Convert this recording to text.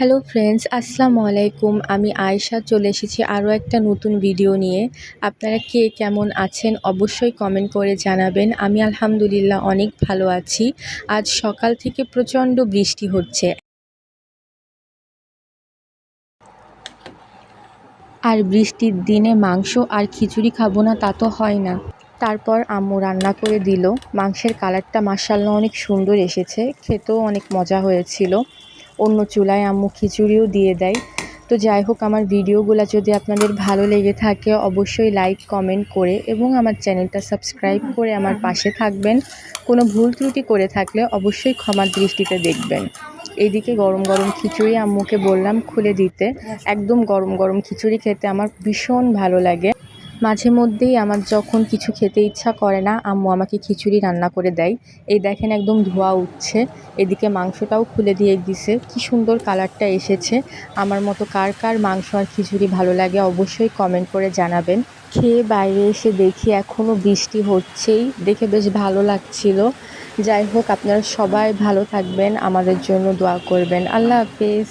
Hello friends, আসসালামু আলাইকুম। আমি আয়েশা চলে এসেছি আরও একটা নতুন ভিডিও নিয়ে। আপনারা কে কেমন আছেন অবশ্যই কমেন্ট করে জানাবেন। আমি আলহামদুলিল্লাহ অনেক ভালো আছি। আজ সকাল থেকে প্রচণ্ড বৃষ্টি হচ্ছে, আর বৃষ্টির দিনে মাংস আর খিচুড়ি খাবো না তা তো হয় না। তারপর আম্মু রান্না করে দিল। মাংসের কালারটা মাশাআল্লাহ অনেক সুন্দর এসেছে, খেতেও অনেক মজা হয়েছিল। অন্য চুলায় আম্মু খিচুড়িও দিয়ে দেয়। তো যাই হোক, আমার ভিডিওগুলো যদি আপনাদের ভালো লেগে থাকে অবশ্যই লাইক কমেন্ট করে এবং আমার চ্যানেলটা সাবস্ক্রাইব করে আমার পাশে থাকবেন। কোনো ভুল ত্রুটি করে থাকলে অবশ্যই ক্ষমার দৃষ্টিতে দেখবেন। এইদিকে গরম গরম খিচুড়ি আম্মুকে বললাম খুলে দিতে। একদম গরম গরম খিচুড়ি খেতে আমার ভীষণ ভালো লাগে। মাঝে মধ্যেই আমার যখন কিছু খেতে ইচ্ছা করে না, আম্মু আমাকে খিচুড়ি রান্না করে দেয়। এই দেখেন একদম ধোঁয়া উঠছে। এদিকে মাংসটাও খুলে দিয়ে দিছে, কি সুন্দর কালারটা এসেছে। আমার মতো কার কার মাংস আর খিচুড়ি ভালো লাগে অবশ্যই কমেন্ট করে জানাবেন। খেয়ে বাইরে এসে দেখি এখনও বৃষ্টি হচ্ছেই, দেখে বেশ ভালো লাগছিল। যাই হোক, আপনারা সবাই ভালো থাকবেন, আমাদের জন্য দোয়া করবেন। আল্লাহ হাফেজ।